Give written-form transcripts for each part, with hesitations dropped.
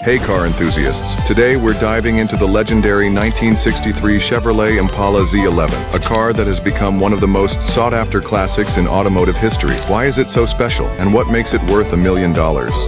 Hey car enthusiasts, today we're diving into the legendary 1963 Chevrolet Impala Z11, a car that has become one of the most sought-after classics in automotive history. Why is it so special, and what makes it worth $1 million?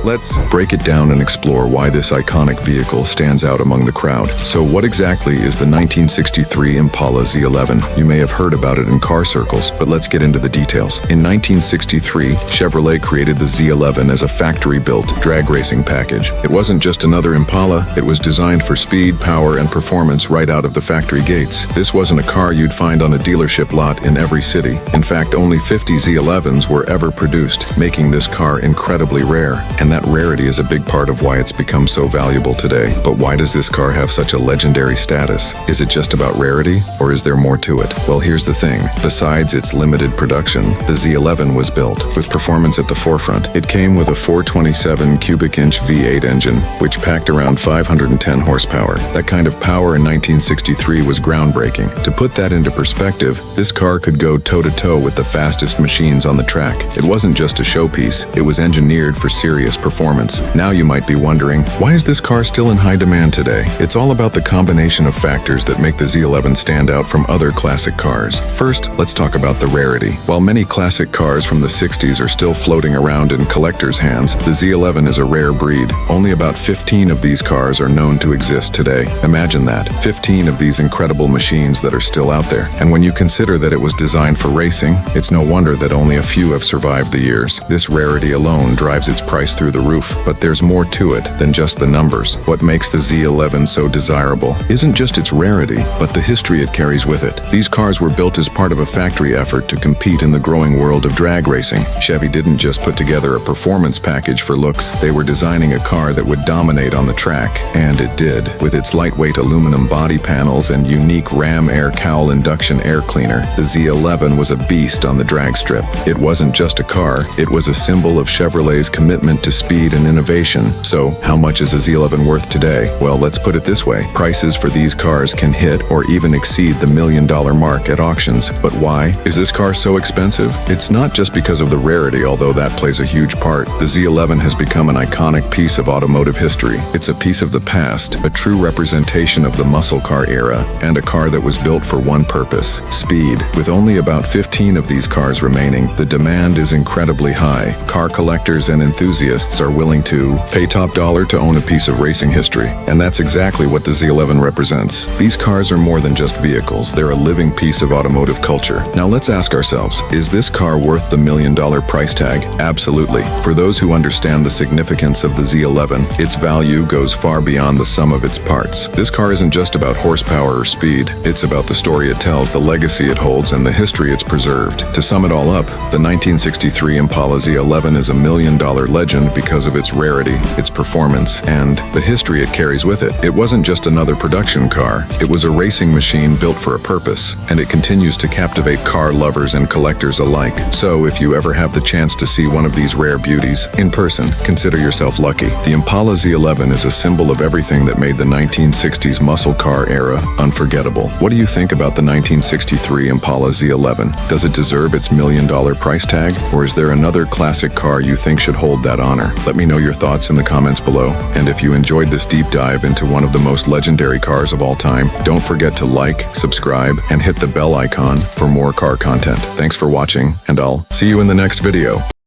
Let's break it down and explore why this iconic vehicle stands out among the crowd. So what exactly is the 1963 Impala Z11? You may have heard about it in car circles, but let's get into the details. In 1963, Chevrolet created the Z11 as a factory-built drag racing package. It wasn't just another Impala, it was designed for speed, power, and performance right out of the factory gates. This wasn't a car you'd find on a dealership lot in every city. In fact, only 50 Z11s were ever produced, making this car incredibly rare. And that rarity is a big part of why it's become so valuable today. But why does this car have such a legendary status? Is it just about rarity, or is there more to it? Well, here's the thing. Besides its limited production, the Z11 was built with performance at the forefront. It came with a 427 cubic inch V8 engine, which packed around 510 horsepower. That kind of power in 1963 was groundbreaking. To put that into perspective, this car could go toe-to-toe with the fastest machines on the track. It wasn't just a showpiece, it was engineered for serious performance. Now you might be wondering, why is this car still in high demand today? It's all about the combination of factors that make the Z11 stand out from other classic cars. First, let's talk about the rarity. While many classic cars from the 60s are still floating around in collectors' hands, the Z11 is a rare breed. Only about 15 of these cars are known to exist today. Imagine that, 15 of these incredible machines that are still out there. And when you consider that it was designed for racing, it's no wonder that only a few have survived the years. This rarity alone drives its price through the roof. But there's more to it than just the numbers. What makes the Z11 so desirable isn't just its rarity, but the history it carries with it. These cars were built as part of a factory effort to compete in the growing world of drag racing. Chevy didn't just put together a performance package for looks, they were designing a car that would dominate on the track, and it did. With its lightweight aluminum body panels and unique ram air cowl induction air cleaner, the Z11 was a beast on the drag strip. It wasn't just a car, it was a symbol of Chevrolet's commitment to speed and innovation. So, how much is a Z11 worth today? Well, let's put it this way. Prices for these cars can hit or even exceed the $1 million mark at auctions. But why is this car so expensive? It's not just because of the rarity, although that plays a huge part. The Z11 has become an iconic piece of automotive history. It's a piece of the past, a true representation of the muscle car era, and a car that was built for one purpose: speed. With only about 15 of these cars remaining, the demand is incredibly high. Car collectors and enthusiasts are willing to pay top dollar to own a piece of racing history. And that's exactly what the Z11 represents. These cars are more than just vehicles, they're a living piece of automotive culture. Now let's ask ourselves, is this car worth the $1 million price tag? Absolutely. For those who understand the significance of the Z11, its value goes far beyond the sum of its parts. This car isn't just about horsepower or speed, it's about the story it tells, the legacy it holds, and the history it's preserved. To sum it all up, the 1963 Impala Z11 is a $1 million legend because of its rarity, its performance, and the history it carries with it. It wasn't just another production car, it was a racing machine built for a purpose, and it continues to captivate car lovers and collectors alike. So if you ever have the chance to see one of these rare beauties in person, consider yourself lucky. The Impala Z11 is a symbol of everything that made the 1960s muscle car era unforgettable. What do you think about the 1963 Impala Z11? Does it deserve its $1 million price tag, or is there another classic car you think should hold that honor? Let me know your thoughts in the comments below. And if you enjoyed this deep dive into one of the most legendary cars of all time, don't forget to like, subscribe, and hit the bell icon for more car content. Thanks for watching, and I'll see you in the next video.